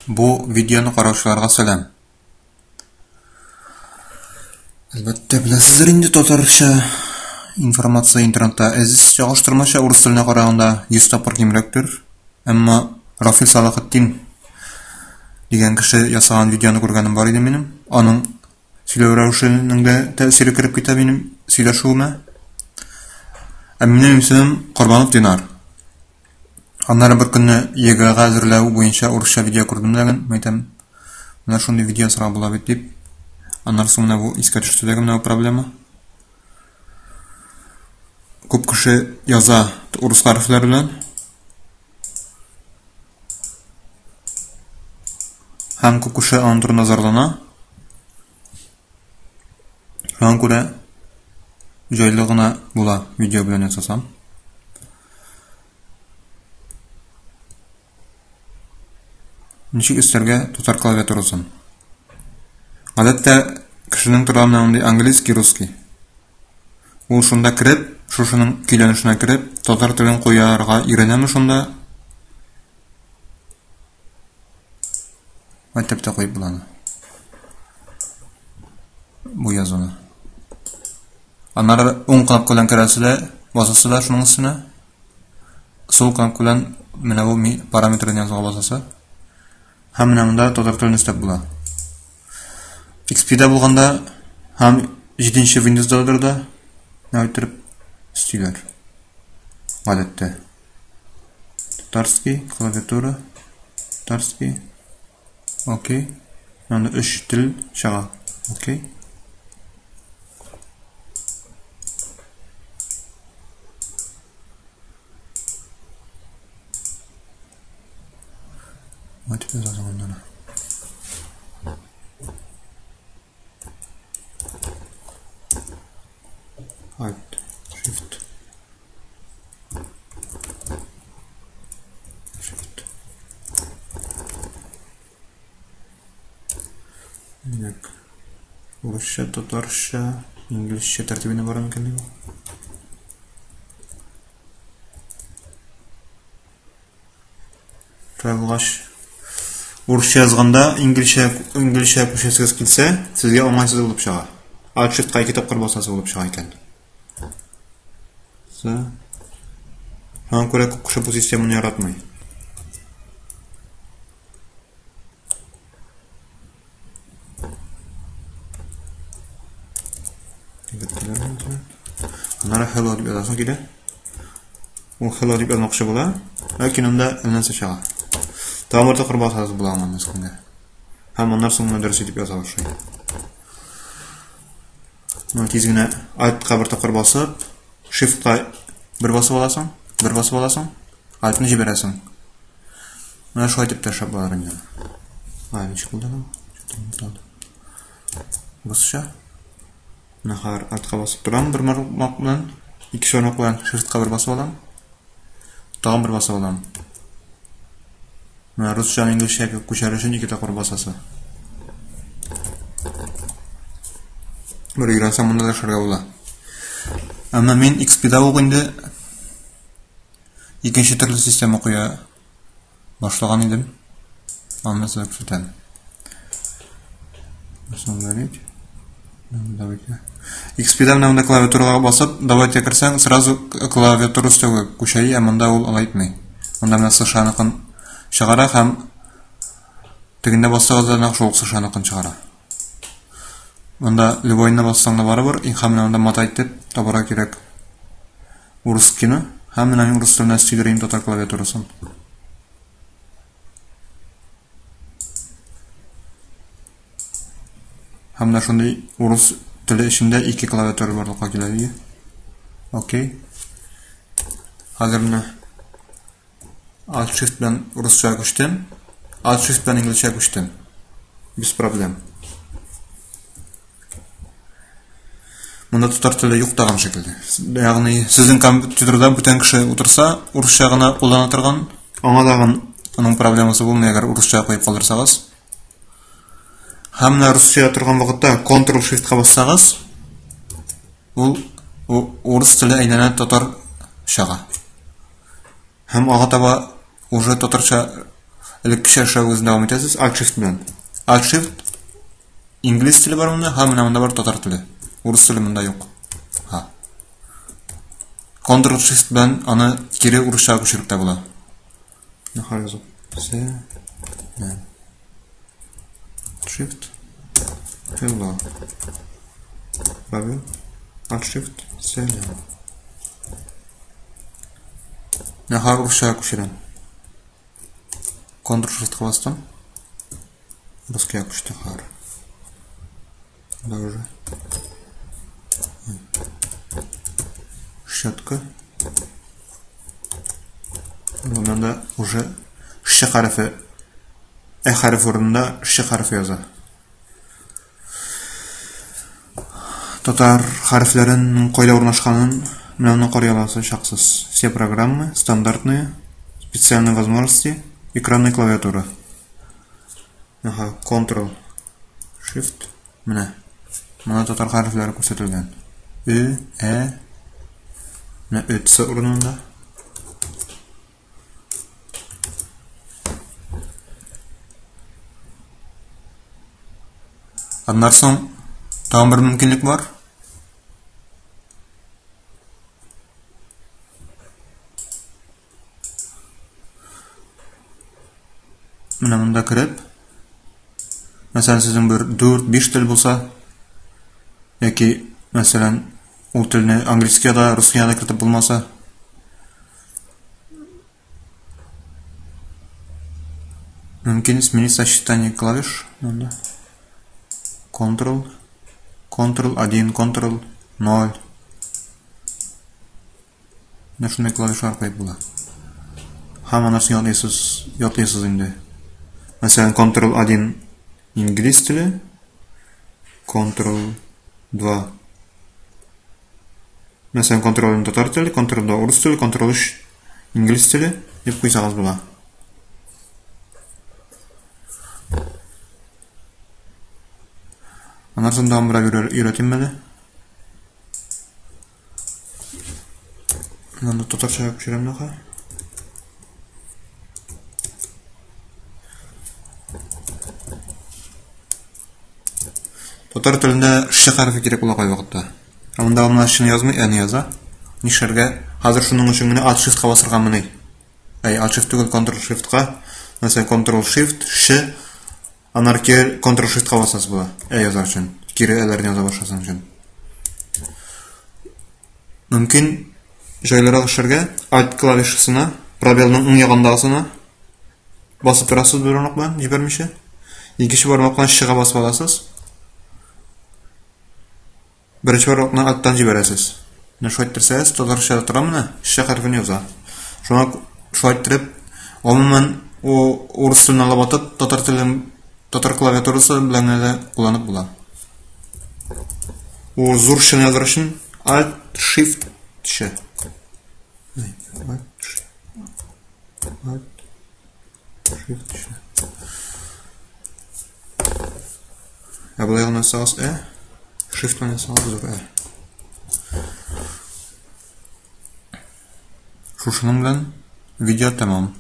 Bu videoni qarovchilarga salom. Albatta bilasizlar, endi to'tarcha informatsiya internetda aziz chag'ishtirmacha rus tilini qaraganda 100 topar kemrakdir. Ammo Rafil Salahiddin degan kishi yasagan videoni ko'rganim bor edi menim. Onun сөйләү ta'siri kirib ketdi benim сөйләшүемә. Минем исемем Корбанов Динар. Аннары bir көнне ЕГЭ әзерләү буенча урысча видео күрдем дигән, мәйтәм. Менә шундый видео сыра була бит дип. Аннары соң менә бу искә төште дигән менә проблема. Күп кеше яза урыс хәрефләр белән. Һәм күп кеше аны турында назарлана. Шуңа күрә җайлы гына була видео белән ясасам. Ничек истәргә татар клавиатурасын. Гадәттә кешенең торганы андый английский, русский. Ул шунда кирип, шушының көйләнешенә кирип, татар телен куярга өйрәнәме шунда? Мәктәптә куеп буланы. Бу язуны. Аннары уң кнопка белән керәсезләр, басасызлар шуның өстенә. Сол кнопка белән менә бу параметрны язуга басасыз. Һәм менә монда татар телен истәп була. XP-дә булганда һәм 7нче Windows-дадыр да нәртеп стилер. Гадәттә. Татарский клавиатура, татарский. Окей. Монда 3 тел чыга. Окей. Вот теперь зазываем надо. Alt, Shift. Shift. Так. Урысча, татарча, инглизче тәртибенә бара микән ди бу? Тәвлаш. Урысча язганда инглизчә күчәсегез килсә, сезгә аңлайсыз булып чыга. Alt Shift кай тапкыр басасы булып чыга икән. Һәм күрә күп кеше бу системаны яратмый. Аннары hello дип язасың килә. Ул hello дип язмакчы була, ләкин анда нәрсә чыга. Тамырда кырбасасы була аңа мәскәнгә. Һәм аннар соңына дөрес дип яза башлый. Моны тиз генә Alt-ка бер тапкыр басып, Shift-ка бер басып аласың, Alt-ны җибәрәсең. Менә шулай дип тәшәп бар инде. Ничек булды бу? Басча. Нахар Alt-ка басып торам бер маркмак белән, ике шармак белән Shift-ка бер басып алам. Тагын бер басып алам. Менә русча инглизчә күчәрү өчен ике тапкыр басасы. Бер өйрәнсәм монда да шәргә була. Әмма мин XP-дә инде икенче төрле система куя башлаган идем. Аны сөйләп күрсәтәм. XP-дә монда клавиатурага басып, давайте кирсәң, сразу клавиатура өстәгә күчәй, ә монда ул алайтмый. Монда менә сышаныкын чыгара һәм тегендә бассагыз да шул сышаныкын чыгара. Монда любойны бассаң да барыбер, һәм монда матай итеп табарга кирәк. Урыскины һәм менә урыс теленә сөйләрем татар клавиатурасын. Һәм менә шундый урыс теле эчендә ике клавиатура барлыкка килә ди. Окей. Хәзер менә Alt Shift белән урысча күчтем. Alt Shift белән инглизчә күчтем. Без проблем. Монда татар теле юк тагын шикелле. Ягъни сезнең компьютерда бүтән кеше утырса, урысча гына куллана торган, аңа дагы аның проблемасы булмый, әгәр урысча куеп калдырсагыз. Һәм менә русча торган вакытта Ctrl Shift-ка бассагыз, ул урыс теле әйләнә татар чыга. Һәм ага таба уже татарча Элекке аşağı devam etesiz. Alt shift bilen. Alt shift İngiliz tili var bunda, ha mınamında var tatar tili. Urus tili bunda yok. Ha. Ctrl shift bilen ana geri uruşa köşürükte bula. Ne har yazıp? S ne? Shift hello. Babil. Alt shift S ne har uruşa köşüren. Ctrl shift bastım. Русская почта хар. Даже. Щетка. Bunda уже ş harfi harfi orunda ş harfi yazar. Tatar harflerin koyla орнашканын мынаны карый аласыз шаксыз. Все программы стандартные, специальные возможности, экранная клавиатура. Aha, Ctrl Shift Mana tatar harflari ko'rsatilgan. Ö, E mana ötsa o'rnida. Ondan so'ng tam bir mumkinlik bor. Mana bunda kirib Mesela sizin bir 4-5 til bolsa yoki mesela o tilni angliskada, ruskada kiritib bo'lmasa mumkin изменить сочетание клавиш. Ctrl 1, Ctrl 0. Ne shunday klavishlar qo'yib bo'ladi. Hamma narsani yodlaysiz endi. Mesela Ctrl 1 İngiliz tili, Ctrl 2. Mesela Ctrl 1 tatar tili, Ctrl 2 Rus tili, Ctrl 3 İngiliz tili deb qo'ysangiz bo'ladi. Anarsan bir öğreteyim beni. Bunda tatarcha ko'chiraman daha. Tatar tilinde ş harfi kerak bo'la qo'y vaqtda. Unda mana shuni yozmay, ani yoza. Nishlarga hozir shuning uchun meni alt shift qa bosirganman. Alt shift tugul Ctrl shift qa, mesela Ctrl shift sh anarki Ctrl shift qa bosasiz bo'ladi. Yozar uchun. Kiri e'larni yoza boshlasan uchun. Mumkin joylarga ishlarga alt klavishasini probelning o'ng yog'indag'isini bosib turasiz bir o'rnoq bilan jibermishi. Ikkinchi barmoq bilan shga bosib olasiz. Birinchi barmoqni altdan jiberasiz. Buni shoytirsangiz, to'g'ri turamni, sh harfini yozadi. Shuni shoytirib, umuman u o'ris tilini olib o'tib, tatar klaviaturasi bilan qo'llanib bo'ladi. U zo'r shuni yozish uchun alt shift sh. Alt shift sh. Ablayalım sağ Shift bilan sağlayacak. Şunun bilan video tamam.